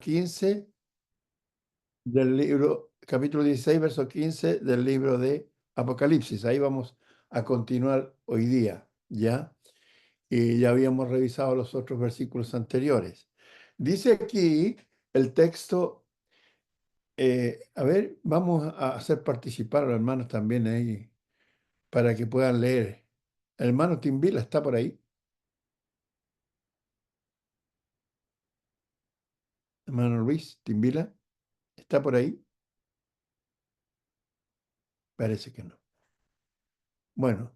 15 del libro, capítulo 16, verso 15 del libro de Apocalipsis. Ahí vamos a continuar hoy día, ¿ya? Y ya habíamos revisado los otros versículos anteriores. Dice aquí el texto, a ver, vamos a hacer participar a los hermanos también ahí para que puedan leer. El hermano Timbila está por ahí. Hermano Luis Timbila, ¿está por ahí? Parece que no. Bueno,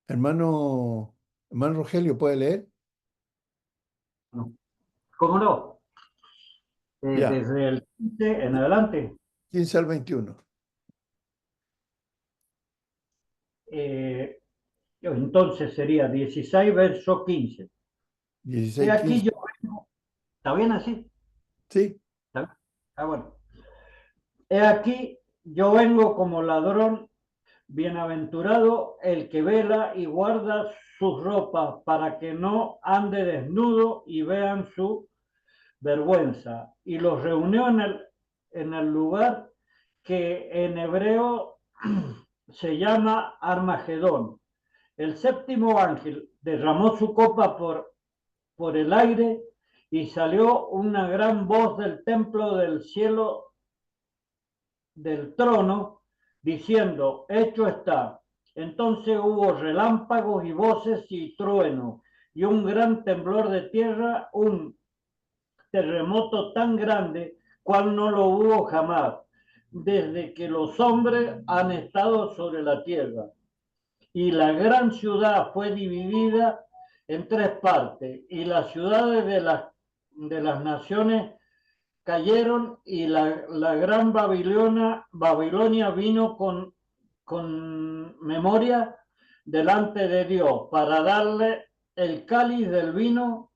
hermano Rogelio, ¿puede leer? No. ¿Cómo no? Ya, Desde el 15 en adelante. 15 al 21. eh, entonces sería 16 verso 15. He 16, aquí 15. yo, ¿está bien así? Sí, ¿Está bien? Ah, bueno. He aquí yo vengo como ladrón, bienaventurado el que vela y guarda sus ropas para que no ande desnudo y vean su vergüenza. Y los reunió en el lugar que en hebreo se llama Armagedón. El séptimo ángel derramó su copa por el aire y salió una gran voz del templo del cielo del trono diciendo, hecho está. Entonces hubo relámpagos y voces y truenos y un gran temblor de tierra, un terremoto tan grande cual no lo hubo jamás, desde que los hombres han estado sobre la tierra. Y la gran ciudad fue dividida en tres partes, y las ciudades de las naciones cayeron, y la gran Babilonia vino con memoria delante de Dios para darle el cáliz del vino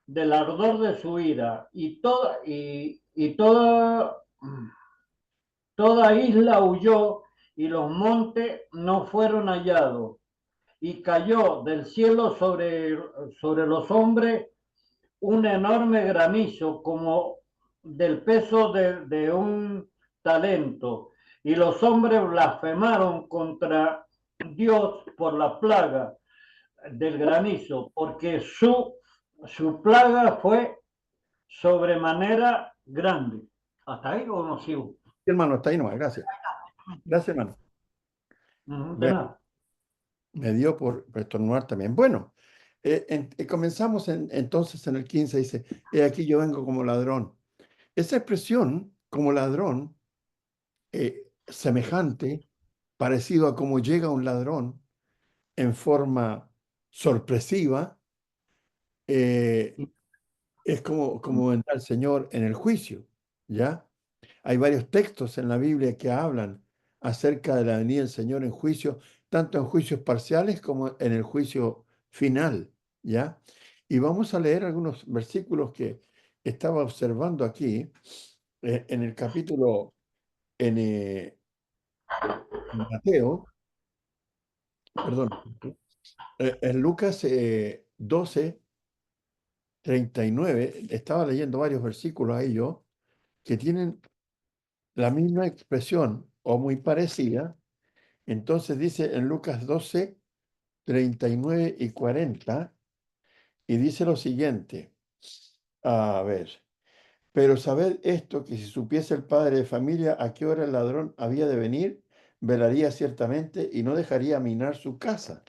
del ardor de su ira, toda isla huyó y los montes no fueron hallados, y cayó del cielo sobre los hombres un enorme granizo como del peso de un talento, y los hombres blasfemaron contra Dios por la plaga del granizo, porque su plaga fue sobremanera grande. ¿Hasta ahí o no sigo? hermano, está ahí nomás, gracias. Gracias, hermano. De Bueno, nada. me dio por estornudar también. Bueno, comenzamos entonces en el 15, dice, he aquí yo vengo como ladrón. Esa expresión, como ladrón, semejante, parecido a cómo llega un ladrón en forma sorpresiva, eh, es como vendrá el Señor en el juicio, ¿ya? Hay varios textos en la Biblia que hablan acerca de la venida del Señor en juicio, tanto en juicios parciales como en el juicio final, ¿ya? Y vamos a leer algunos versículos que estaba observando aquí, en el capítulo, en Mateo, perdón, en Lucas 12, 39, estaba leyendo varios versículos ahí yo, que tienen la misma expresión o muy parecida. Entonces dice en Lucas 12, 39 y 40, y dice lo siguiente, a ver, pero sabed esto, que si supiese el padre de familia a qué hora el ladrón había de venir, velaría ciertamente y no dejaría minar su casa.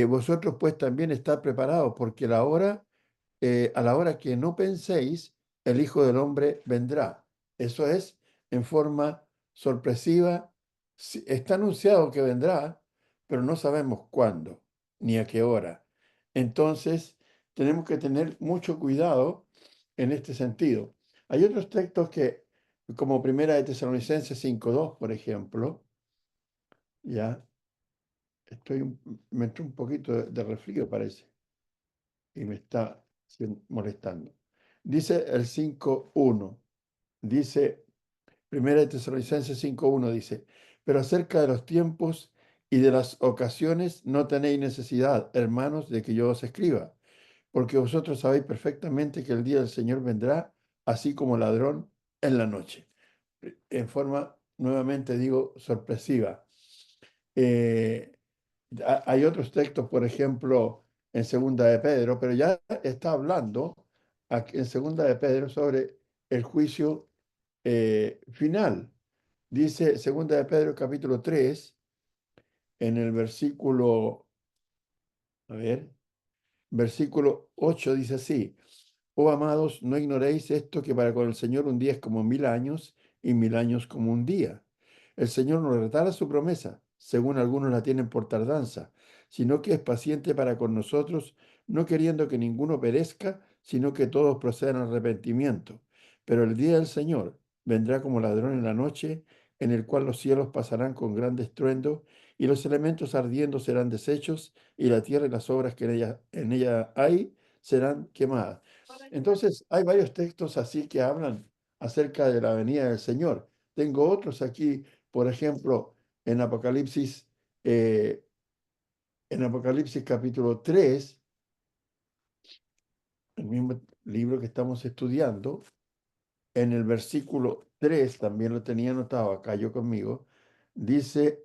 Vosotros pues también estad preparados, porque a la hora que no penséis, el Hijo del Hombre vendrá. Eso es en forma sorpresiva. Está anunciado que vendrá, pero no sabemos cuándo ni a qué hora. Entonces, tenemos que tener mucho cuidado en este sentido. Hay otros textos que, como Primera de Tesalonicenses 5:2, por ejemplo, ya me entró un poquito de resfrío, parece, y me está molestando. Dice el 5:1, dice, Primera de Tesalonicenses 5:1 dice, pero acerca de los tiempos y de las ocasiones no tenéis necesidad, hermanos, de que yo os escriba, porque vosotros sabéis perfectamente que el día del Señor vendrá así como ladrón en la noche. En forma, nuevamente digo, sorpresiva. Eh, Hay otros textos, por ejemplo, en Segunda de Pedro, pero ya está hablando en Segunda de Pedro sobre el juicio final. Dice Segunda de Pedro capítulo 3 en el versículo, a ver, versículo 8 dice así: Oh amados, no ignoréis esto, que para con el Señor un día es como 1000 años y 1000 años como un día. El Señor no retarda su promesa, según algunos la tienen por tardanza, sino que es paciente para con nosotros, no queriendo que ninguno perezca, sino que todos procedan al arrepentimiento. Pero el día del Señor vendrá como ladrón en la noche, en el cual los cielos pasarán con gran estruendo, y los elementos ardiendo serán deshechos, y la tierra y las obras que en ella hay serán quemadas. Entonces, hay varios textos así que hablan acerca de la venida del Señor. Tengo otros aquí, por ejemplo, en Apocalipsis, eh, en Apocalipsis capítulo 3, el mismo libro que estamos estudiando, en el versículo 3 también lo tenía anotado acá yo conmigo, dice,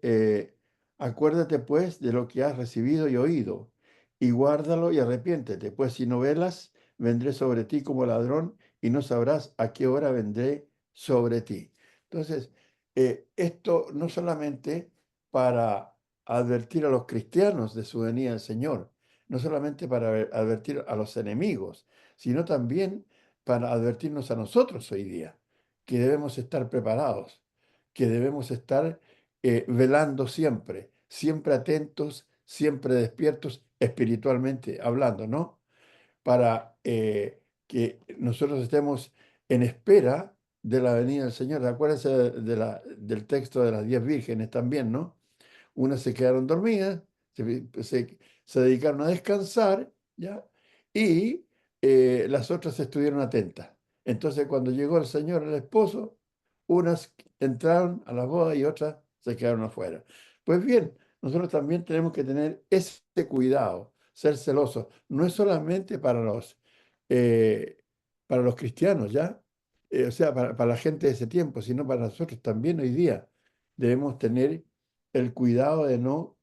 acuérdate pues de lo que has recibido y oído, y guárdalo y arrepiéntete, pues si no velas, vendré sobre ti como ladrón y no sabrás a qué hora vendré sobre ti. Entonces, esto no solamente para advertir a los cristianos de su venida del Señor, no solamente para advertir a los enemigos, sino también para advertirnos a nosotros hoy día que debemos estar preparados, que debemos estar velando siempre, siempre atentos, siempre despiertos, espiritualmente hablando, ¿no? Para que nosotros estemos en espera de la venida del Señor. Acuérdense del texto de las 10 vírgenes también, ¿no? Unas se quedaron dormidas, se dedicaron a descansar, ¿ya? Y las otras estuvieron atentas. Entonces, cuando llegó el Señor, el esposo, unas entraron a la boda y otras se quedaron afuera. Pues bien, nosotros también tenemos que tener ese cuidado, ser celosos. No es solamente eh, para los cristianos, ¿ya? O sea, para la gente de ese tiempo, sino para nosotros también hoy día. Debemos tener el cuidado de no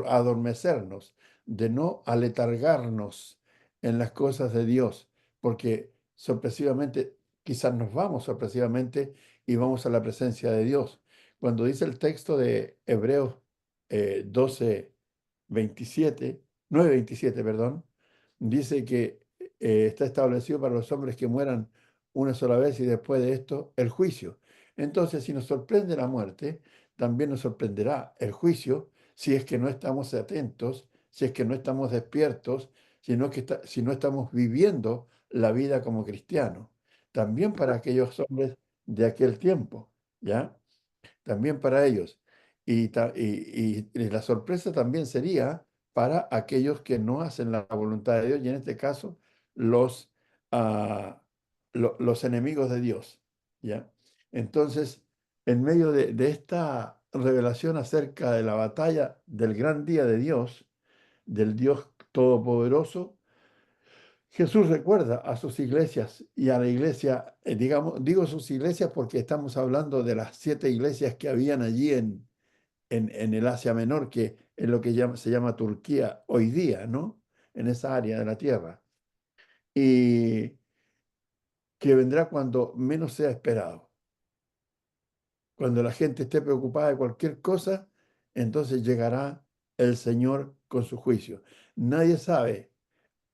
adormecernos, de no aletargarnos en las cosas de Dios, porque sorpresivamente, quizás nos vamos sorpresivamente y vamos a la presencia de Dios. Cuando dice el texto de Hebreos 12, 27, 9, 27, perdón, dice que está establecido para los hombres que mueran una sola vez y después de esto el juicio. Entonces, si nos sorprende la muerte, también nos sorprenderá el juicio si es que no estamos atentos, si es que no estamos despiertos, si no estamos viviendo la vida como cristianos. También para aquellos hombres de aquel tiempo, ¿ya? También para ellos. Y la sorpresa también sería para aquellos que no hacen la voluntad de Dios, y en este caso los, ah, los enemigos de Dios, ¿ya? Entonces, en medio de esta revelación acerca de la batalla del gran día de Dios, del Dios Todopoderoso, Jesús recuerda a sus iglesias y a la iglesia, digamos, digo sus iglesias porque estamos hablando de las 7 iglesias que habían allí en el Asia Menor, que es lo que se llama Turquía hoy día, ¿no? En esa área de la tierra. Y que vendrá cuando menos sea esperado. Cuando la gente esté preocupada de cualquier cosa, entonces llegará el Señor con su juicio. Nadie sabe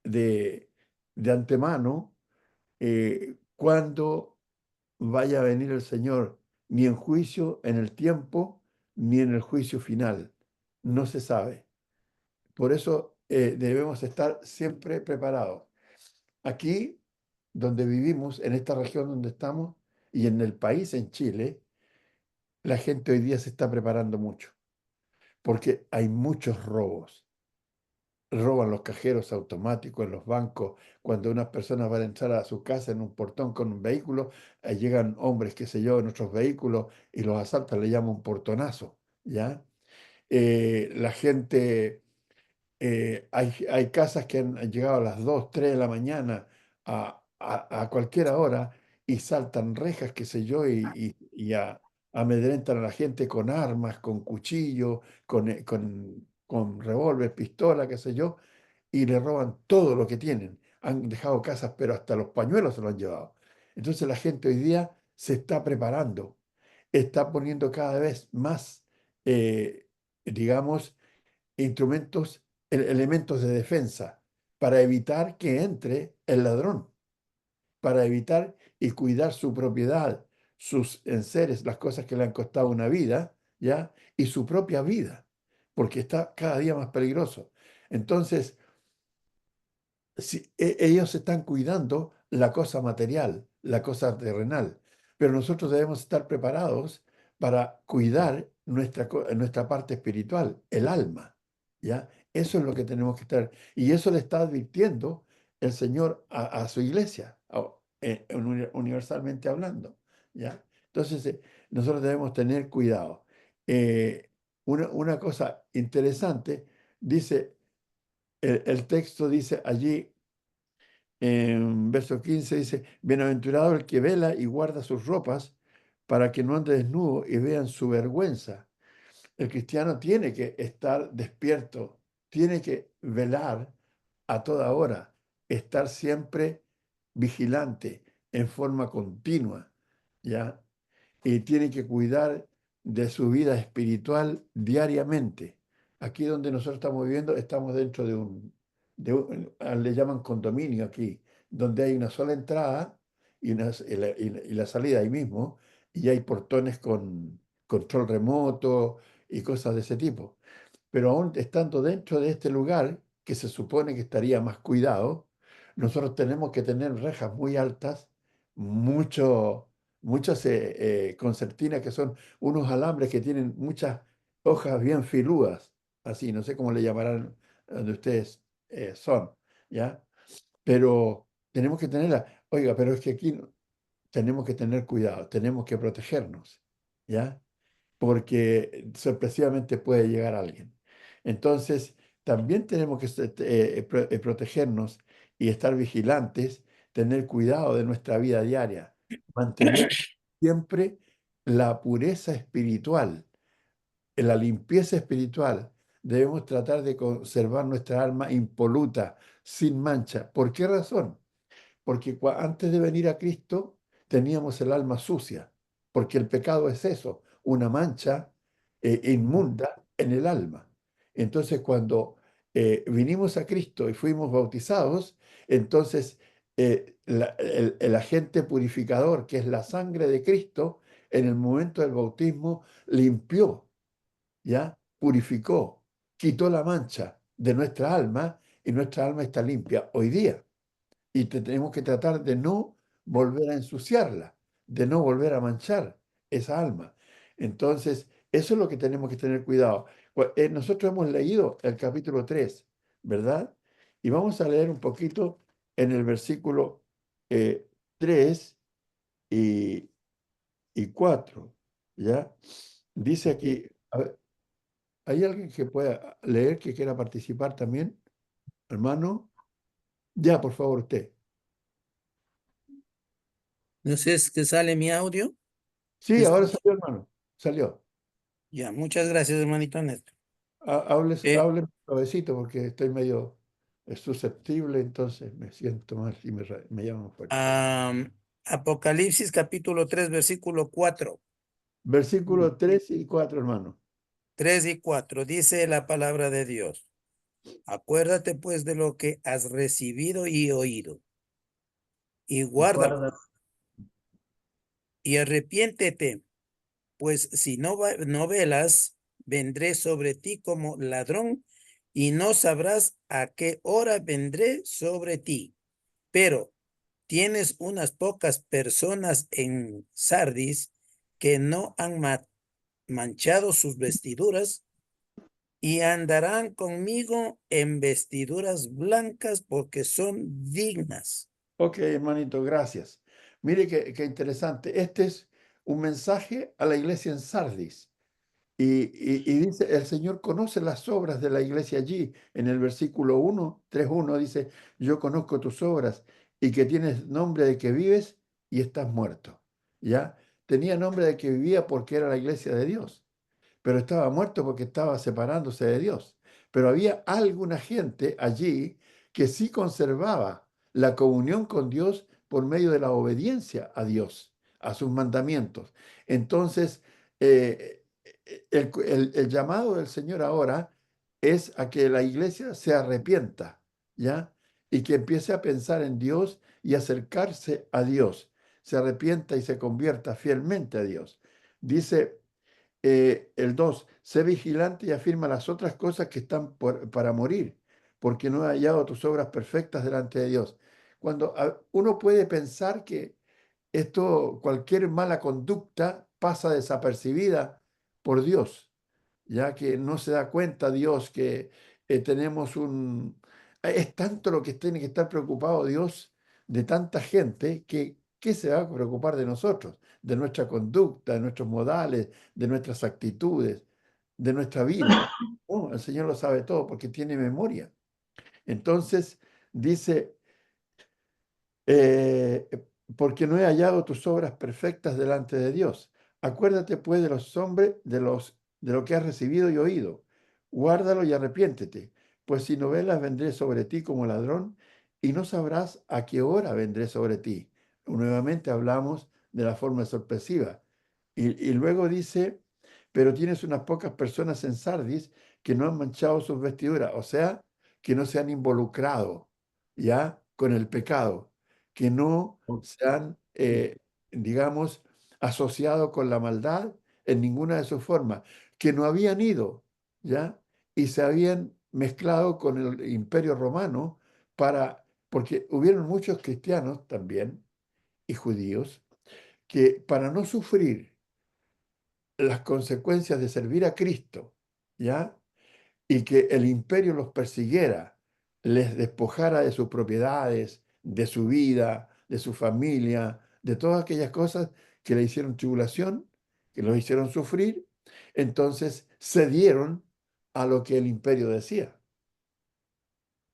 de, de antemano cuándo vaya a venir el Señor, ni en juicio en el tiempo, ni en el juicio final. No se sabe. Por eso debemos estar siempre preparados. Aquí, donde vivimos, en esta región donde estamos y en el país, en Chile, la gente hoy día se está preparando mucho, porque hay muchos robos. Roban los cajeros automáticos en los bancos. Cuando unas personas van a entrar a su casa en un portón con un vehículo, llegan hombres, qué sé yo, en otros vehículos y los asaltan, le llaman un portonazo, ¿ya? La gente, hay casas que han llegado a las 2 3 de la mañana a cualquier hora y saltan rejas, qué sé yo, amedrentan a la gente con armas, con cuchillo, con revólver, pistola, qué sé yo, y le roban todo lo que tienen. Han dejado casas, pero hasta los pañuelos se lo han llevado. Entonces la gente hoy día se está preparando, está poniendo cada vez más, digamos, instrumentos, elementos de defensa para evitar que entre el ladrón, para evitar y cuidar su propiedad, sus enseres, las cosas que le han costado una vida, ¿ya? Y su propia vida, porque está cada día más peligroso. Entonces, ellos están cuidando la cosa material, la cosa terrenal, pero nosotros debemos estar preparados para cuidar nuestra parte espiritual, el alma, ¿ya? Eso es lo que tenemos que estar, y eso le está advirtiendo el Señor a su iglesia, universalmente hablando, ¿ya? Entonces, nosotros debemos tener cuidado. Eh, una cosa interesante, dice, el texto dice allí, en verso 15 dice, bienaventurado el que vela y guarda sus ropas para que no ande desnudo y vean su vergüenza. El cristiano tiene que estar despierto, tiene que velar a toda hora, estar siempre vigilante en forma continua, ¿ya? Y tiene que cuidar de su vida espiritual diariamente. Aquí donde nosotros estamos viviendo, estamos dentro le llaman condominio aquí, donde hay una sola entrada y la salida ahí mismo, y hay portones con control remoto y cosas de ese tipo. Pero aún estando dentro de este lugar, que se supone que estaría más cuidado, nosotros tenemos que tener rejas muy altas, mucho, muchas concertinas que son unos alambres que tienen muchas hojas bien filudas, así, no sé cómo le llamarán donde ustedes son, ¿ya? Pero tenemos que tenerla. Oiga, pero es que aquí tenemos que tener cuidado, tenemos que protegernos, ¿ya? Porque sorpresivamente puede llegar alguien. Entonces, también tenemos que protegernos y estar vigilantes, tener cuidado de nuestra vida diaria, mantener siempre la pureza espiritual, la limpieza espiritual. Debemos tratar de conservar nuestra alma impoluta, sin mancha. ¿Por qué razón? Porque antes de venir a Cristo teníamos el alma sucia, porque el pecado es eso, una mancha inmunda en el alma. Entonces, cuando vinimos a Cristo y fuimos bautizados, entonces el agente purificador, que es la sangre de Cristo, en el momento del bautismo limpió, ¿ya? Purificó, quitó la mancha de nuestra alma y nuestra alma está limpia hoy día y tenemos que tratar de no volver a ensuciarla, de no volver a manchar esa alma. Entonces, eso es lo que tenemos que tener cuidado. Nosotros hemos leído el capítulo 3, ¿verdad? Y vamos a leer un poquito en el versículo 3 y, y 4, ¿ya? Dice aquí, a ver, ¿hay alguien que pueda leer, que quiera participar también, hermano? Ya, por favor, usted. No sé, ¿es que sale mi audio? ¿Me Sí, ahora escucha? salió, hermano. Salió. Ya, muchas gracias, hermanito Néstor. Eh, Hable suavecito porque estoy medio susceptible, entonces me siento mal y me llaman fuerte. Apocalipsis capítulo 3 versículo 4. Versículos 3 y 4, hermano. 3 y 4 dice la palabra de Dios. Acuérdate pues de lo que has recibido y oído, y Y guárdalo, guarda, y arrepiéntete, pues si no velas, vendré sobre ti como ladrón, y no sabrás a qué hora vendré sobre ti. Pero tienes unas pocas personas en Sardis que no han manchado sus vestiduras y andarán conmigo en vestiduras blancas porque son dignas. Ok, hermanito, gracias. Mire qué interesante. Este es un mensaje a la iglesia en Sardis. Y dice, el Señor conoce las obras de la iglesia allí. En el versículo 1, 3:1 dice, yo conozco tus obras y que tienes nombre de que vives y estás muerto. ¿Ya? Tenía nombre de que vivía porque era la iglesia de Dios, pero estaba muerto porque estaba separándose de Dios. Pero había alguna gente allí que sí conservaba la comunión con Dios por medio de la obediencia a Dios, a sus mandamientos. Entonces, el llamado del Señor ahora es a que la iglesia se arrepienta, ¿ya? Y que empiece a pensar en Dios y acercarse a Dios, se arrepienta y se convierta fielmente a Dios. Dice el 2, sé vigilante y afirma las otras cosas que están para morir, porque no he hallado tus obras perfectas delante de Dios. Cuando uno puede pensar que esto, cualquier mala conducta pasa desapercibida por Dios, ya que no se da cuenta Dios que tenemos un... Es tanto lo que tiene que estar preocupado Dios de tanta gente que ¿qué se va a preocupar de nosotros? De nuestra conducta, de nuestros modales, de nuestras actitudes, de nuestra vida. No, el Señor lo sabe todo porque tiene memoria. Entonces dice, eh, porque no he hallado tus obras perfectas delante de Dios. Acuérdate pues de los hombres, de lo que has recibido y oído. Guárdalo y arrepiéntete, pues si no velas vendré sobre ti como ladrón y no sabrás a qué hora vendré sobre ti. Nuevamente hablamos de la forma sorpresiva. Y luego dice, pero tienes unas pocas personas en Sardis que no han manchado sus vestiduras, o sea, que no se han involucrado ya con el pecado, que no se han, digamos, asociado con la maldad en ninguna de sus formas, que no habían ido, ¿ya? Y se habían mezclado con el Imperio Romano porque hubieron muchos cristianos también y judíos que para no sufrir las consecuencias de servir a Cristo, ¿ya? Y que el imperio los persiguiera, les despojara de sus propiedades, de su vida, de su familia, de todas aquellas cosas que le hicieron tribulación, que los hicieron sufrir, entonces cedieron a lo que el imperio decía,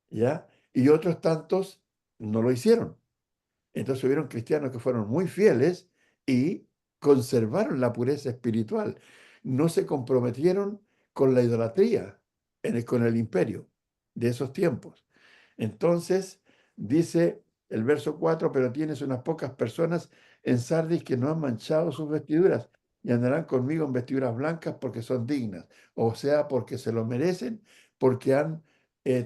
¿ya? Y otros tantos no lo hicieron. Entonces hubieron cristianos que fueron muy fieles y conservaron la pureza espiritual. No se comprometieron con la idolatría con el imperio de esos tiempos. Entonces dice el verso 4, pero tienes unas pocas personas en Sardis que no han manchado sus vestiduras y andarán conmigo en vestiduras blancas porque son dignas, o sea, porque se lo merecen, porque han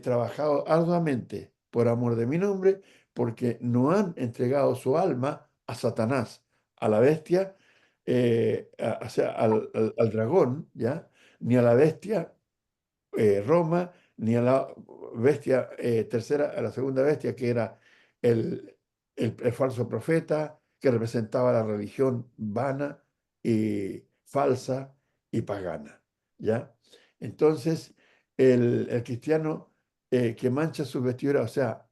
trabajado arduamente por amor de mi nombre, porque no han entregado su alma a Satanás, a la bestia, o sea, al dragón, ¿ya? Ni a la bestia Roma, ni a la bestia tercera, a la segunda bestia, que era el, el falso profeta, que representaba la religión vana y falsa y pagana, ¿ya? Entonces, el cristiano que mancha sus vestiduras, o sea,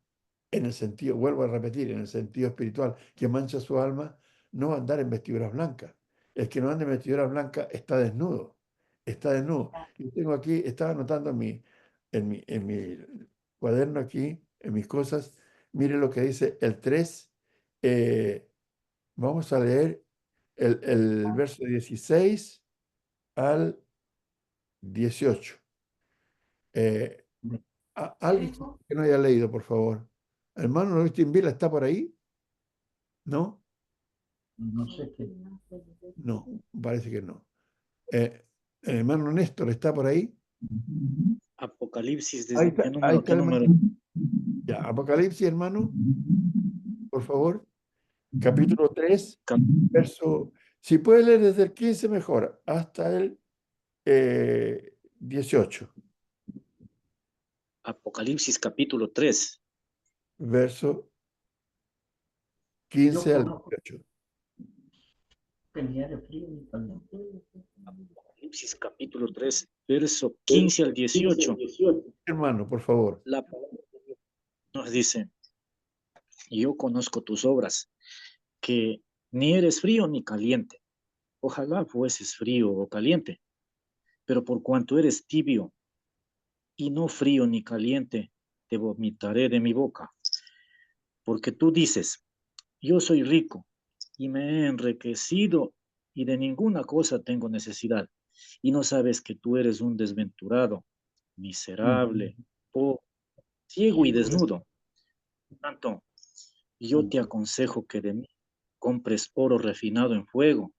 en el sentido, vuelvo a repetir, en el sentido espiritual, que mancha su alma, no va a andar en vestiduras blancas. El que no anda en vestiduras blancas está desnudo, está desnudo. Yo tengo aquí, estaba anotando en mi cuaderno aquí, en mis cosas, mire lo que dice el 3. Vamos a leer el verso 16 al 18. Eh, alguien que no haya leído, por favor. Hermano Luis Timbila, ¿está por ahí? ¿No? No sé qué. No, parece que no. El hermano Néstor, ¿está por ahí? Apocalipsis, Ahí ¿desde está, qué ahí número? está ¿Qué el número? hermano. Ya, Apocalipsis, hermano, por favor. Capítulo 3, Cap- verso. Si puede leer desde el 15, mejor, hasta el 18, Apocalipsis capítulo 3. verso Yo 15 al conozco 18. que ni era frío ni caliente. Apocalipsis capítulo 3, verso 15 al 18. Hermano, por favor. La palabra de Dios nos dice, yo conozco tus obras, que ni eres frío ni caliente. Ojalá fueses frío o caliente, pero por cuanto eres tibio y no frío ni caliente, te vomitaré de mi boca. Porque tú dices, yo soy rico y me he enriquecido y de ninguna cosa tengo necesidad. Y no sabes que tú eres un desventurado, miserable, pobre, ciego y desnudo. Por tanto, yo te aconsejo que de mí compres oro refinado en fuego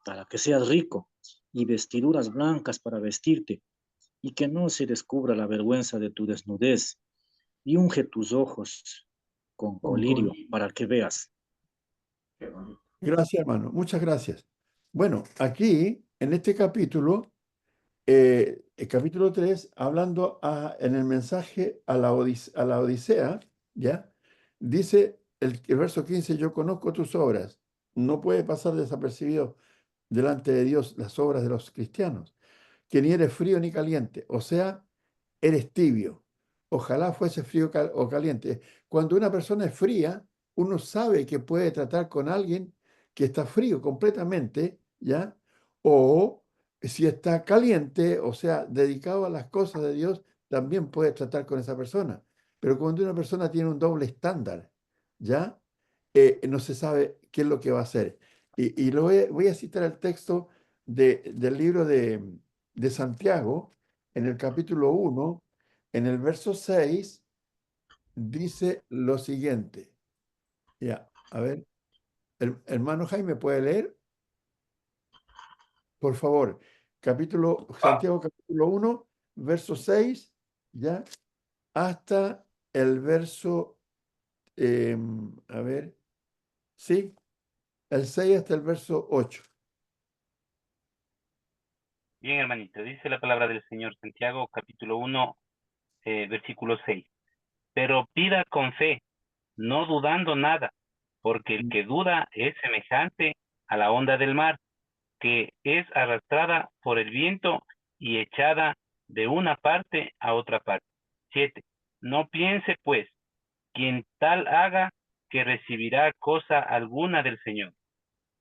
para que seas rico y vestiduras blancas para vestirte y que no se descubra la vergüenza de tu desnudez y unge tus ojos con colirio para que veas. Qué bonito. Gracias, hermano. Muchas gracias. Bueno, aquí, en este capítulo, el capítulo 3, hablando en el mensaje a a la Odisea, ¿ya? Dice el verso 15, yo conozco tus obras. No puede pasar desapercibido delante de Dios las obras de los cristianos, que ni eres frío ni caliente, o sea, eres tibio. Ojalá fuese frío o caliente. Cuando una persona es fría, uno sabe que puede tratar con alguien que está frío completamente, ¿ya? O si está caliente, o sea, dedicado a las cosas de Dios, también puede tratar con esa persona. Pero cuando una persona tiene un doble estándar, ¿ya? No se sabe qué es lo que va a hacer. Y voy a citar el texto del libro de Santiago, en el capítulo 1, en el verso 6, dice lo siguiente. Ya, a ver, el hermano Jaime, ¿puede leer? Por favor, Santiago capítulo 1, verso 6, ya, hasta el verso, a ver, sí, el 6 hasta el verso 8. Bien, hermanito, dice la palabra del Señor, Santiago, capítulo 1, versículo 6. Pero pida con fe, no dudando nada, porque el que duda es semejante a la onda del mar, que es arrastrada por el viento y echada de una parte a otra parte. 7. No piense, pues, quien tal haga, que recibirá cosa alguna del Señor.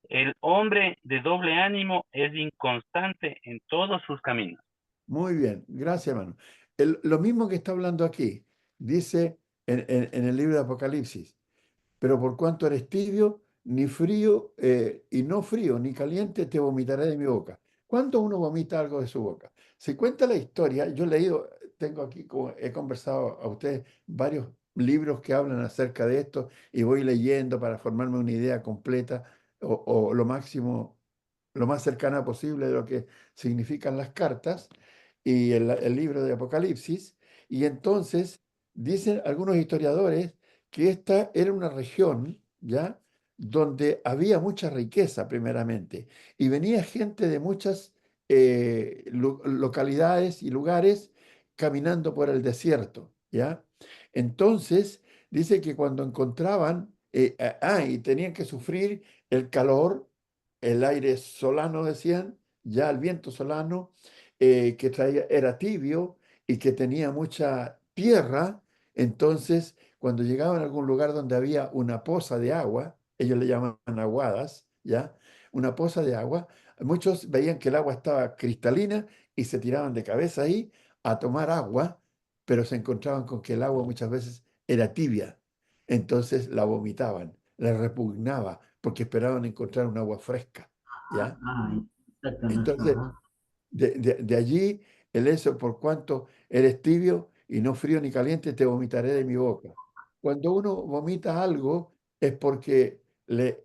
El hombre de doble ánimo es inconstante en todos sus caminos. Muy bien, gracias, hermano. Lo mismo que está hablando aquí, dice en el libro de Apocalipsis, pero por cuanto eres tibio, ni frío, y no frío, ni caliente, te vomitaré de mi boca. ¿Cuándo uno vomita algo de su boca? Se cuenta la historia, yo he leído, tengo aquí, he conversado a ustedes varios libros que hablan acerca de esto y voy leyendo para formarme una idea completa o lo máximo, lo más cercana posible de lo que significan las cartas y el libro de Apocalipsis. Y entonces dicen algunos historiadores que esta era una región, ¿ya? Donde había mucha riqueza primeramente, y venía gente de muchas localidades y lugares caminando por el desierto, ¿ya? Entonces, dice que cuando encontraban, y tenían que sufrir el calor, el aire solano, decían, ya el viento solano, que traía, era tibio y que tenía mucha tierra, entonces cuando llegaban a algún lugar donde había una poza de agua, ellos le llaman aguadas, ¿ya? Una poza de agua, muchos veían que el agua estaba cristalina y se tiraban de cabeza ahí a tomar agua, pero se encontraban con que el agua muchas veces era tibia, entonces la vomitaban, la repugnaba, porque esperaban encontrar un agua fresca, ¿ya? Exactamente. Entonces, de allí el eso, por cuanto eres tibio y no frío ni caliente, te vomitaré de mi boca. Cuando uno vomita algo es porque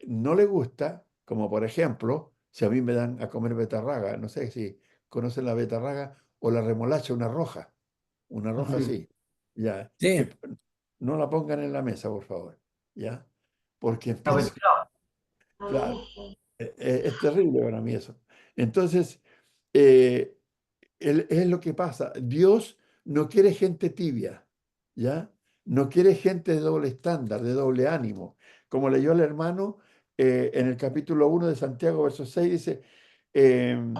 no le gusta, como por ejemplo, si a mí me dan a comer betarraga, no sé si conocen la betarraga o la remolacha, una roja así, ya, Sí, no la pongan en la mesa, por favor, ya, porque empiezo, Cabezado. claro, es terrible para mí eso. Entonces, eh, es lo que pasa. Dios no quiere gente tibia, ¿ya? No quiere gente de doble estándar, de doble ánimo. Como leyó el hermano en el capítulo 1 de Santiago, verso 6, dice, em,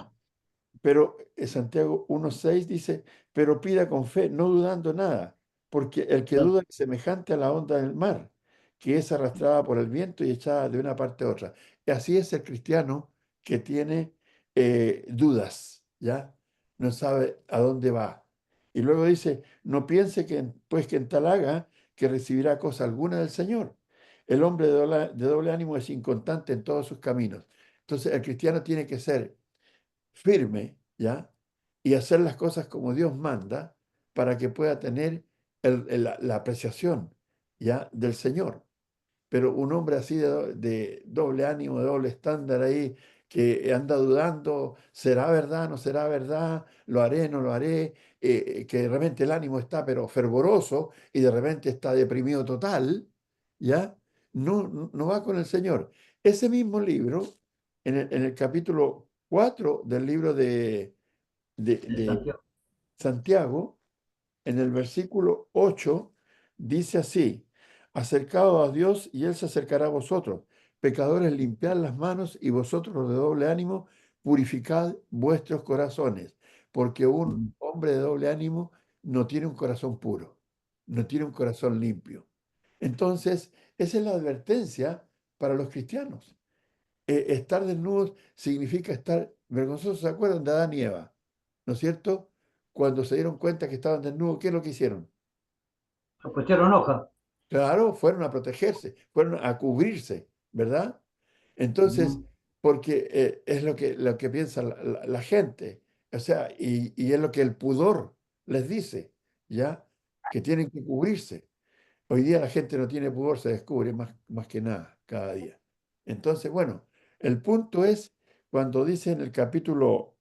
pero Santiago 1:6 dice, pero pida con fe, no dudando nada, porque el que duda es semejante a la onda del mar, que es arrastrada por el viento y echada de una parte a otra. Y así es el cristiano que tiene dudas, ¿ya? No sabe a dónde va. Y luego dice, no piense que, pues, que en tal haga que recibirá cosa alguna del Señor. el hombre de doble ánimo es inconstante en todos sus caminos. Entonces, el cristiano tiene que ser firme, ¿ya? Y hacer las cosas como Dios manda para que pueda tener la apreciación, ¿ya? Del Señor. Pero un hombre así de doble ánimo, de doble estándar ahí, que anda dudando, ¿será verdad, no será verdad? ¿Lo haré, no lo haré? Que de repente el ánimo está pero fervoroso y de repente está deprimido total, ¿ya? No va con el Señor. Ese mismo libro, en el capítulo 4 del libro De de Santiago. Santiago, en el versículo 8, dice así: acercaos a Dios y Él se acercará a vosotros. Pecadores, limpiad las manos, y vosotros los de doble ánimo, purificad vuestros corazones, porque un hombre de doble ánimo no tiene un corazón puro, no tiene un corazón limpio. Entonces, esa es la advertencia para los cristianos. Estar desnudos significa estar vergonzosos. ¿Se acuerdan de Adán y Eva? ¿No es cierto? Cuando se dieron cuenta que estaban desnudos, ¿qué es lo que hicieron? Se pusieron hoja. Claro, fueron a protegerse, fueron a cubrirse, ¿verdad? Entonces, Ujú. porque es lo que piensa la gente, o sea, y es lo que el pudor les dice, ¿ya? Que tienen que cubrirse. Hoy día la gente no tiene pudor, se descubre más que nada cada día. Entonces, bueno, el punto es cuando dice en el capítulo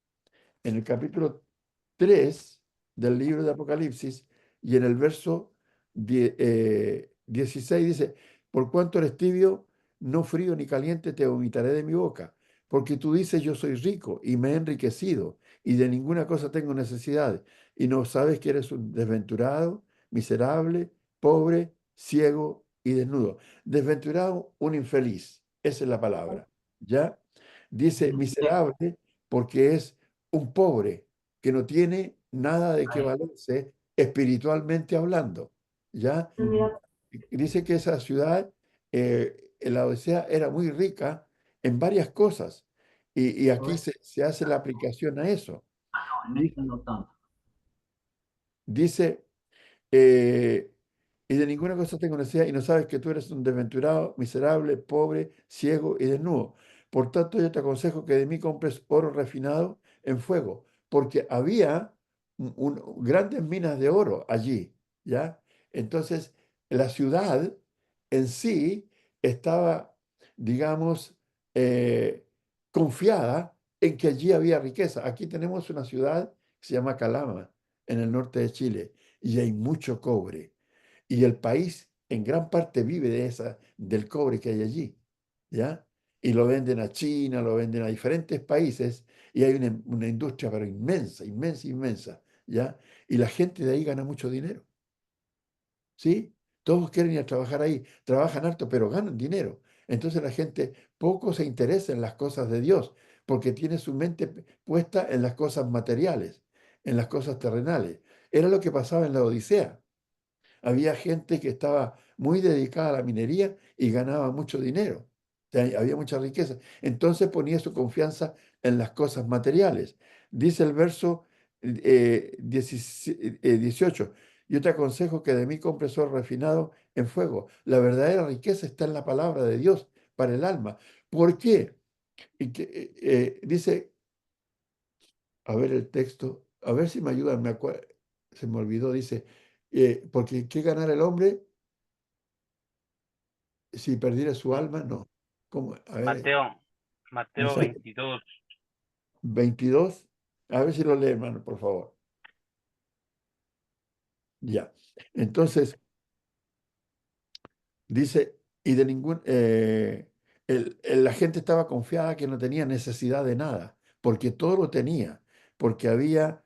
3 del libro de Apocalipsis y en el verso 16 dice: por cuanto eres tibio, no frío ni caliente, te vomitaré de mi boca. Porque tú dices, yo soy rico y me he enriquecido y de ninguna cosa tengo necesidad. Y no sabes que eres un desventurado, miserable, pobre, ciego y desnudo. Desventurado, un infeliz. Esa es la palabra. ¿Ya? Dice miserable porque es un pobre que no tiene nada de qué valerse espiritualmente hablando. ¿Ya? Dice que esa ciudad, en la Odisea, era muy rica en varias cosas. Y aquí se hace la aplicación a eso. En Di- este no tanto. Dice, y de ninguna cosa tengo necesidad, y no sabes que tú eres un desventurado, miserable, pobre, ciego y desnudo. Por tanto, yo te aconsejo que de mí compres oro refinado en fuego, porque había grandes minas de oro allí, ¿ya? Entonces, la ciudad en sí estaba, digamos, eh, confiada en que allí había riqueza. Aquí tenemos una ciudad que se llama Calama, en el norte de Chile, y hay mucho cobre. Y el país en gran parte vive del cobre que hay allí, ¿ya? Y lo venden a China, lo venden a diferentes países, y hay una industria pero inmensa, inmensa, inmensa, ¿ya? Y la gente de ahí gana mucho dinero, ¿sí? Todos quieren ir a trabajar ahí, trabajan harto, pero ganan dinero. Entonces la gente poco se interesa en las cosas de Dios, porque tiene su mente puesta en las cosas materiales, en las cosas terrenales. Era lo que pasaba en la Odisea. Había gente que estaba muy dedicada a la minería y ganaba mucho dinero. O sea, había mucha riqueza. Entonces ponía su confianza en las cosas materiales. Dice el verso 18: yo te aconsejo que de mí compres oro refinado en fuego. La verdadera riqueza está en la palabra de Dios para el alma. ¿Por qué? Dice, a ver el texto, a ver si me ayudan, se me olvidó, dice, porque ¿qué ganar el hombre si perdiera su alma? No. ¿Cómo? A ver, no Mateo sé, 22. 22. A ver si lo lee, hermano, por favor. Ya. Entonces, dice, y de ningún, la gente estaba confiada que no tenía necesidad de nada, porque todo lo tenía, porque había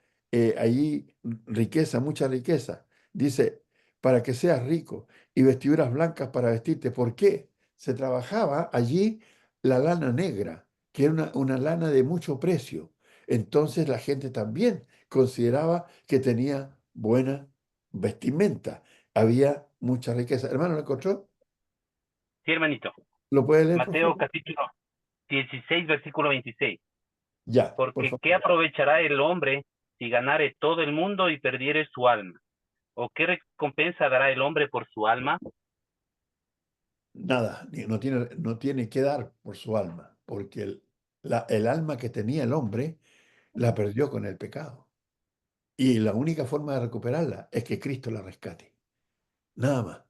allí riqueza, mucha riqueza. Dice, para que seas rico y vestiduras blancas para vestirte. ¿Por qué? Se trabajaba allí la lana negra, que era una lana de mucho precio. Entonces la gente también consideraba que tenía buena vestimenta. Había mucha riqueza. Hermano, ¿lo encontró? Sí, hermanito. ¿Lo puede leer, por Mateo favor? capítulo 16, versículo 26. Ya, por Porque favor. ¿qué aprovechará el hombre si ganare todo el mundo y perdiere su alma? ¿O qué recompensa dará el hombre por su alma? nada, no tiene que dar por su alma, porque el alma que tenía el hombre la perdió con el pecado. Y la única forma de recuperarla es que Cristo la rescate. Nada más.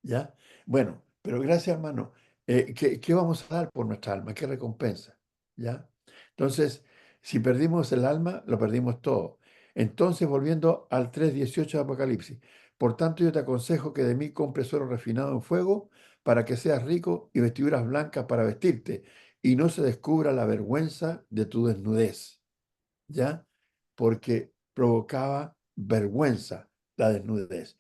¿Ya? Bueno, pero gracias, hermano. ¿Qué vamos a dar por nuestra alma? ¿Qué recompensa? ¿Ya? Entonces, si perdimos el alma, lo perdimos todo. Entonces, volviendo al 3:18 de Apocalipsis. Por tanto, yo te aconsejo que de mí compres oro refinado en fuego para que seas rico y vestiduras blancas para vestirte y no se descubra la vergüenza de tu desnudez. ¿Ya? Porque provocaba vergüenza la desnudez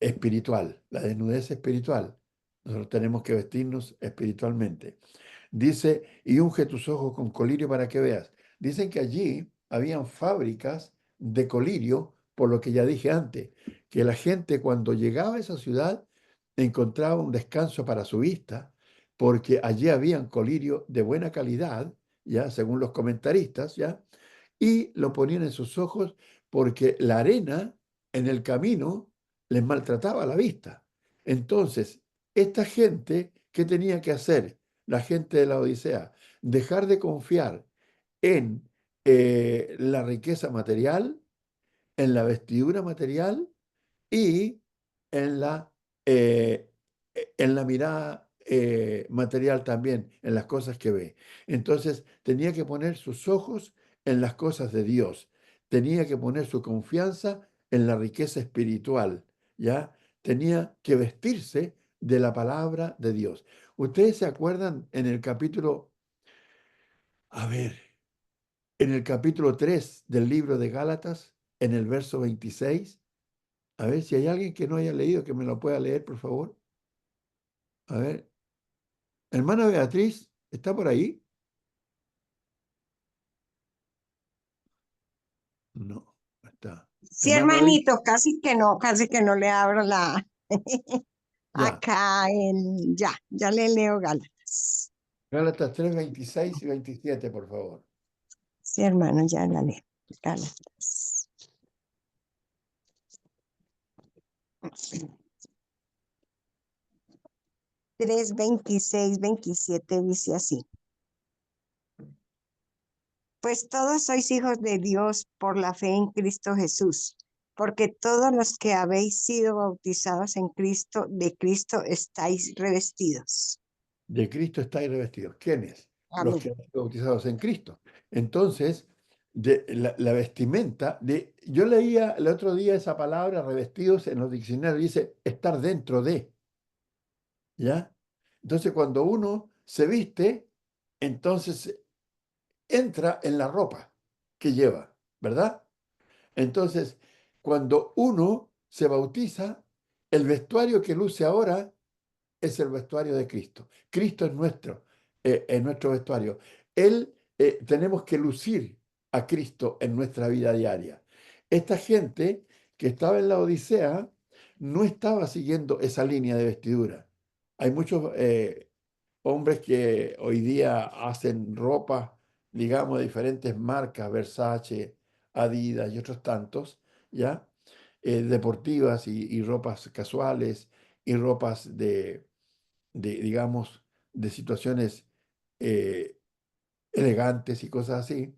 espiritual, la desnudez espiritual. Nosotros tenemos que vestirnos espiritualmente. Dice, y unge tus ojos con colirio para que veas. Dicen que allí habían fábricas de colirio, por lo que ya dije antes, que la gente cuando llegaba a esa ciudad encontraba un descanso para su vista, porque allí habían colirio de buena calidad, ya según los comentaristas, ya, y lo ponían en sus ojos porque la arena en el camino les maltrataba la vista. Entonces, esta gente, ¿qué tenía que hacer? La gente de la Odisea, dejar de confiar en la riqueza material, en la vestidura material y en eh, en la mirada material también, en las cosas que ve. Entonces tenía que poner sus ojos en las cosas de Dios, tenía que poner su confianza en la riqueza espiritual, ¿ya? Tenía que vestirse de la palabra de Dios. ¿Ustedes se acuerdan en el capítulo, a ver, en el capítulo 3 del libro de Gálatas, en el verso 26? A ver, si hay alguien que no haya leído, que me lo pueda leer, por favor. A ver, hermana Beatriz, ¿está por ahí? No, no está. Sí, Hermano David, hermanito, casi que no le abro la ya. acá ya le leo Gálatas. Gálatas 3, 26 y 27, por favor. Sí, hermano, ya la leo. Gálatas. Tres 26 27 dice así. Pues todos sois hijos de Dios por la fe en Cristo Jesús, porque todos los que habéis sido bautizados en Cristo, de Cristo estáis revestidos. De Cristo estáis revestidos. ¿Quiénes? Los Amén. que han sido bautizados en Cristo. Entonces, la vestimenta, yo leía el otro día esa palabra, revestidos, en los diccionarios, dice estar dentro de, ¿ya? Entonces, cuando uno se viste, entonces entra en la ropa que lleva, ¿verdad? Entonces, cuando uno se bautiza, el vestuario que luce ahora es el vestuario de Cristo. Cristo es nuestro vestuario. Tenemos que lucir a Cristo en nuestra vida diaria. Esta gente que estaba en la Odisea no estaba siguiendo esa línea de vestidura. Hay muchos hombres que hoy día hacen ropa, digamos, de diferentes marcas, Versace, Adidas y otros tantos, ¿ya? Deportivas y ropas casuales y ropas digamos, de situaciones eh, elegantes y cosas así.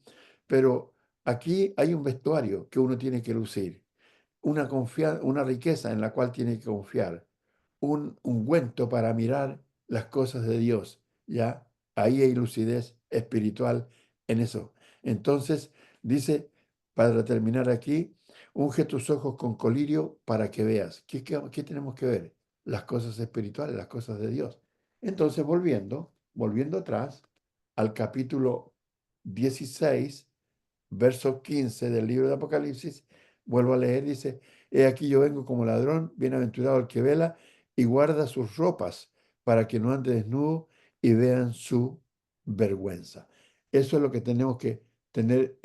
Pero aquí hay un vestuario que uno tiene que lucir, una riqueza en la cual tiene que confiar, un ungüento para mirar las cosas de Dios, ¿ya? Ahí hay lucidez espiritual en eso. Entonces, dice, para terminar aquí, unge tus ojos con colirio para que veas. ¿Qué tenemos que ver? Las cosas espirituales, las cosas de Dios. Entonces, volviendo atrás al capítulo 16, verso 15 del libro de Apocalipsis, vuelvo a leer, dice, he aquí yo vengo como ladrón, bienaventurado el que vela y guarda sus ropas para que no ande desnudo y vean su vergüenza. Eso es lo que tenemos que tener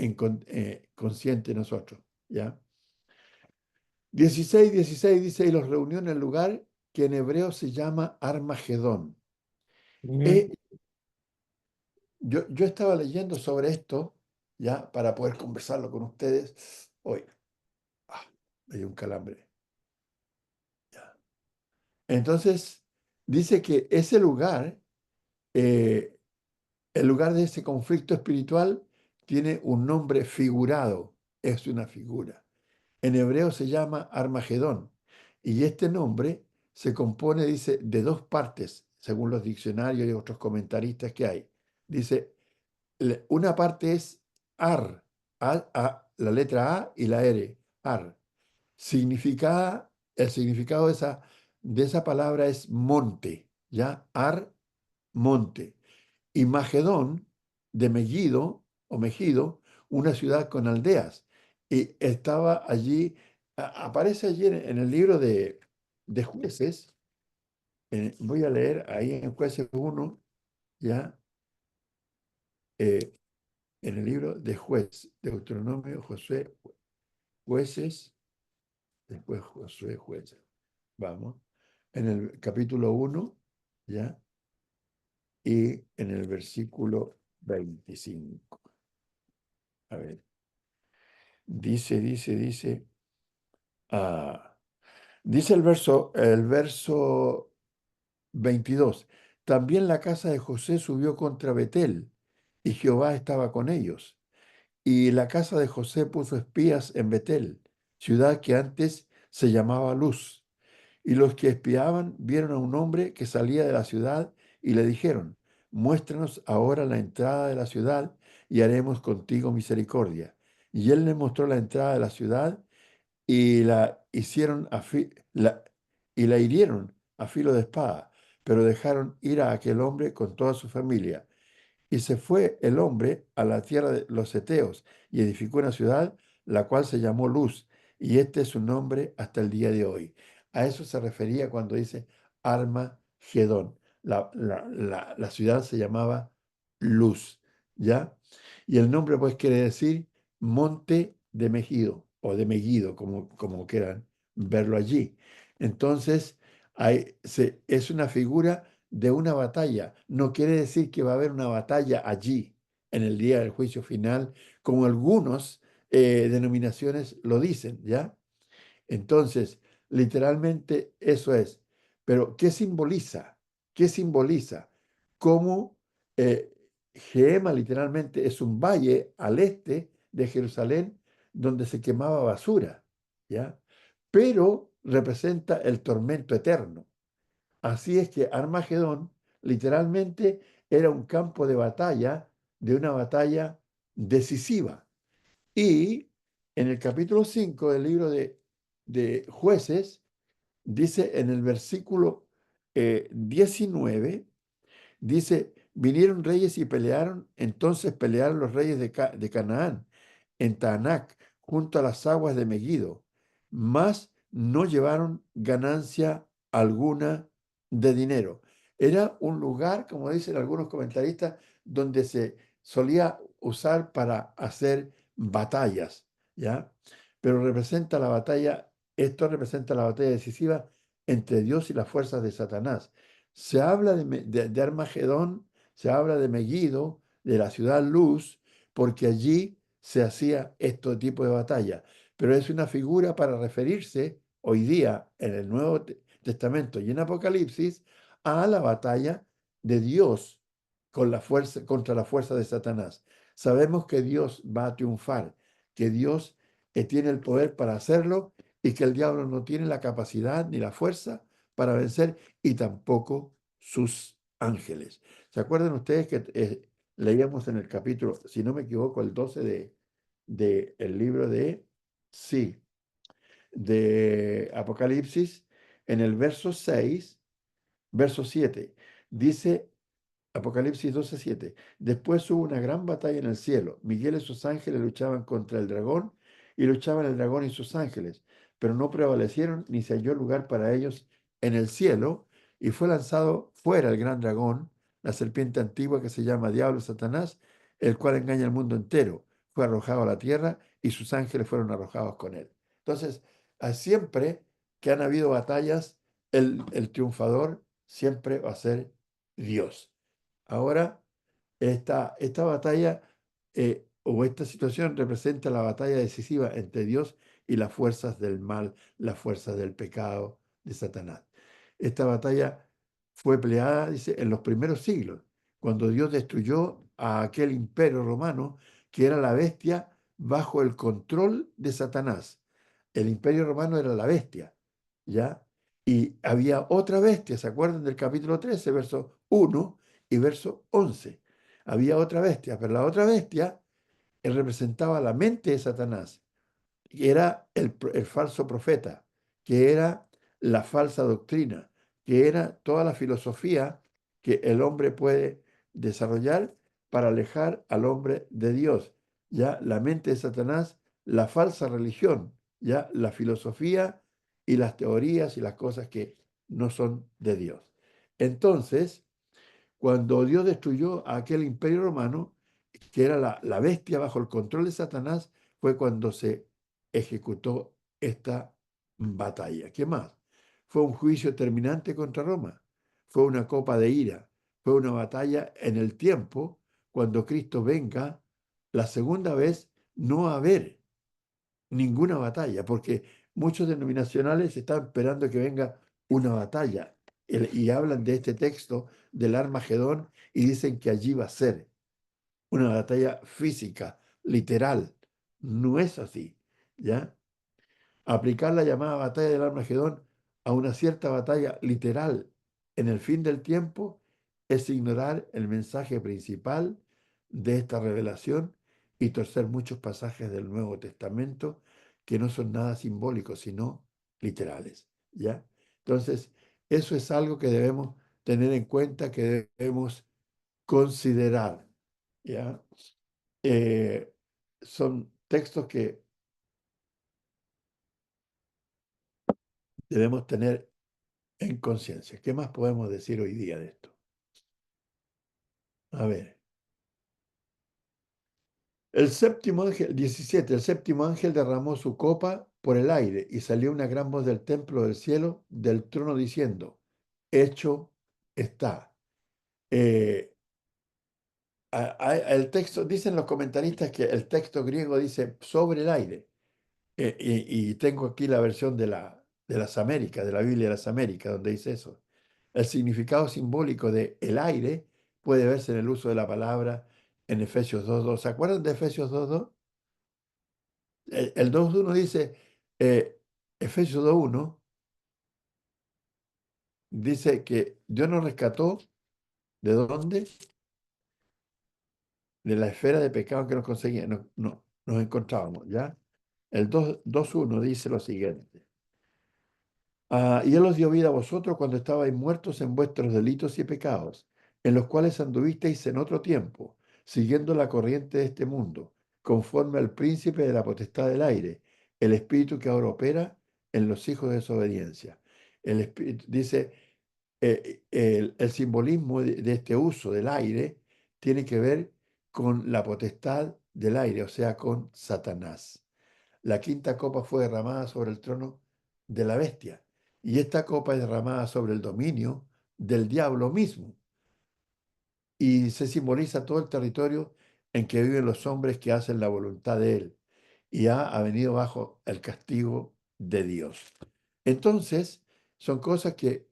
consciente nosotros, ¿ya? 16 dice, y los reunió en el lugar que en hebreo se llama Armagedón. Eh, yo estaba leyendo sobre esto, ya, para poder conversarlo con ustedes hoy. Me dio un calambre. Ya. Entonces, dice que ese lugar, el lugar de ese conflicto espiritual, tiene un nombre figurado, es una figura. En hebreo se llama Armagedón, y este nombre se compone, dice, de dos partes, según los diccionarios y otros comentaristas que hay. Dice, una parte es Ar, la letra A y la R, Ar. El significado de esa palabra es monte, ¿ya? Ar, monte. Y Magedón, de Megiddo o Megido, una ciudad con aldeas. Y estaba allí, aparece allí en el libro de Jueces. Voy a leer ahí en Jueces 1, ¿ya? En el libro de Deuteronomio, Josué, Jueces, después Josué, Jueces. Vamos. En el capítulo 1, ¿ya? Y en el versículo 25. A ver. Dice el verso 22. También la casa de José subió contra Betel, y Jehová estaba con ellos. Y la casa de José puso espías en Betel, ciudad que antes se llamaba Luz. Y los que espiaban vieron a un hombre que salía de la ciudad y le dijeron, muéstranos ahora la entrada de la ciudad y haremos contigo misericordia. Y él les mostró la entrada de la ciudad y y la hirieron a filo de espada, pero dejaron ir a aquel hombre con toda su familia. Y se fue el hombre a la tierra de los Eteos y edificó una ciudad, la cual se llamó Luz, y este es su nombre hasta el día de hoy. A eso se refería cuando dice Armagedón. La ciudad se llamaba Luz, ¿ya? Y el nombre pues quiere decir monte de Megido o de Megiddo, como quieran verlo allí. Entonces, es una figura de una batalla. No quiere decir que va a haber una batalla allí en el día del juicio final, como algunas denominaciones lo dicen, ¿ya? Entonces, literalmente eso es. Pero, ¿qué simboliza? ¿Qué simboliza? Cómo Gehema literalmente es un valle al este de Jerusalén donde se quemaba basura, ¿ya? Pero representa el tormento eterno. Así es que Armagedón literalmente era un campo de batalla, de una batalla decisiva. Y en el capítulo 5 del libro de Jueces, dice en el versículo 19, dice, vinieron reyes y pelearon, entonces pelearon los reyes de Canaán en Taanac, junto a las aguas de Megiddo, mas no llevaron ganancia alguna de dinero. Era un lugar, como dicen algunos comentaristas, donde se solía usar para hacer batallas, ¿ya? Pero esto representa la batalla decisiva entre Dios y las fuerzas de Satanás. Se habla de Armagedón, se habla de Megiddo, de la ciudad Luz, porque allí se hacía este tipo de batalla. Pero es una figura para referirse hoy día en el Nuevo Testamento y en Apocalipsis a la batalla de Dios contra la fuerza de Satanás. Sabemos que Dios va a triunfar, que Dios tiene el poder para hacerlo y que el diablo no tiene la capacidad ni la fuerza para vencer y tampoco sus ángeles. ¿Se acuerdan ustedes que leíamos en el capítulo, si no me equivoco, el 12 el libro de Apocalipsis, en el verso 6, verso 7, dice Apocalipsis 12:7. Después hubo una gran batalla en el cielo. Miguel y sus ángeles luchaban contra el dragón y luchaban el dragón y sus ángeles, pero no prevalecieron ni se halló lugar para ellos en el cielo y fue lanzado fuera el gran dragón, la serpiente antigua que se llama Diablo Satanás, el cual engaña al mundo entero. Fue arrojado a la tierra y sus ángeles fueron arrojados con él. Entonces, siempre que han habido batallas, el triunfador siempre va a ser Dios. Ahora, esta batalla o esta situación representa la batalla decisiva entre Dios y las fuerzas del mal, las fuerzas del pecado de Satanás. Esta batalla fue empleada, dice, en los primeros siglos, cuando Dios destruyó a aquel imperio romano que era la bestia bajo el control de Satanás. El imperio romano era la bestia, ¿ya? Y había otra bestia, ¿se acuerdan del capítulo 13, verso 1 y verso 11? Había otra bestia, pero la otra bestia representaba la mente de Satanás, que era el falso profeta, que era la falsa doctrina, que era toda la filosofía que el hombre puede desarrollar para alejar al hombre de Dios. Ya la mente de Satanás, la falsa religión, ya la filosofía y las teorías y las cosas que no son de Dios. Entonces, cuando Dios destruyó a aquel imperio romano, que era la bestia bajo el control de Satanás, fue cuando se ejecutó esta batalla. ¿Qué más? Fue un juicio terminante contra Roma, fue una copa de ira, fue una batalla en el tiempo, cuando Cristo venga la segunda vez, no va a haber ninguna batalla, porque muchos denominacionales están esperando que venga una batalla y hablan de este texto del Armagedón y dicen que allí va a ser una batalla física, literal. No es así, ¿ya? Aplicar la llamada batalla del Armagedón a una cierta batalla literal en el fin del tiempo es ignorar el mensaje principal de esta revelación y torcer muchos pasajes del Nuevo Testamento que no son nada simbólicos, sino literales, ¿ya? Entonces, eso es algo que debemos tener en cuenta, que debemos considerar, ¿ya? Son textos que debemos tener en conciencia. ¿Qué más podemos decir hoy día de esto? A ver. El séptimo ángel, 17, el séptimo ángel derramó su copa por el aire y salió una gran voz del templo del cielo, del trono, diciendo, hecho está. El texto, dicen los comentaristas que el texto griego dice sobre el aire. Y tengo aquí la versión de las Américas, de la Biblia de las Américas, donde dice eso. El significado simbólico de el aire puede verse en el uso de la palabra en Efesios 2.2. ¿Se acuerdan de Efesios 2.2? El 2.1 dice, Efesios 2.1 dice que Dios nos rescató. ¿De dónde? De la esfera de pecado que nos conseguía, nos encontrábamos, ¿ya? El 2.1 dice lo siguiente. Y Él os dio vida a vosotros cuando estabais muertos en vuestros delitos y pecados, en los cuales anduvisteis en otro tiempo, siguiendo la corriente de este mundo, conforme al príncipe de la potestad del aire, el espíritu que ahora opera en los hijos de desobediencia. El espíritu, dice, el simbolismo de este uso del aire tiene que ver con la potestad del aire, o sea, con Satanás. La quinta copa fue derramada sobre el trono de la bestia. Y esta copa es derramada sobre el dominio del diablo mismo. Y se simboliza todo el territorio en que viven los hombres que hacen la voluntad de él. Y ha venido bajo el castigo de Dios. Entonces, son cosas que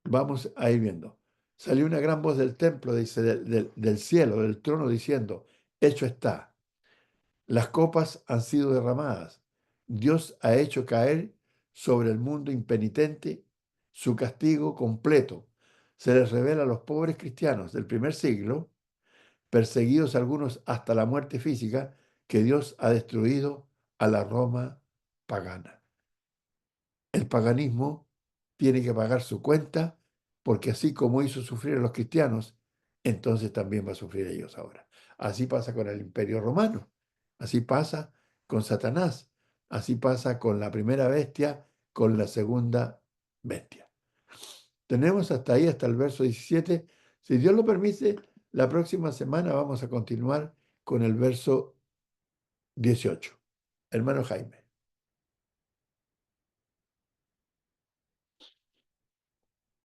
vamos a ir viendo. Salió una gran voz del templo, dice, del cielo, del trono, diciendo, hecho está. Las copas han sido derramadas. Dios ha hecho caer sobre el mundo impenitente su castigo completo. Se les revela a los pobres cristianos del primer siglo, perseguidos algunos hasta la muerte física, que Dios ha destruido a la Roma pagana. El paganismo tiene que pagar su cuenta, porque así como hizo sufrir a los cristianos, entonces también va a sufrir ellos ahora. Así pasa con el Imperio Romano, así pasa con Satanás, así pasa con la primera bestia, con la segunda bestia. Tenemos hasta ahí, hasta el verso 17. Si Dios lo permite, la próxima semana vamos a continuar con el verso 18. Hermano Jaime.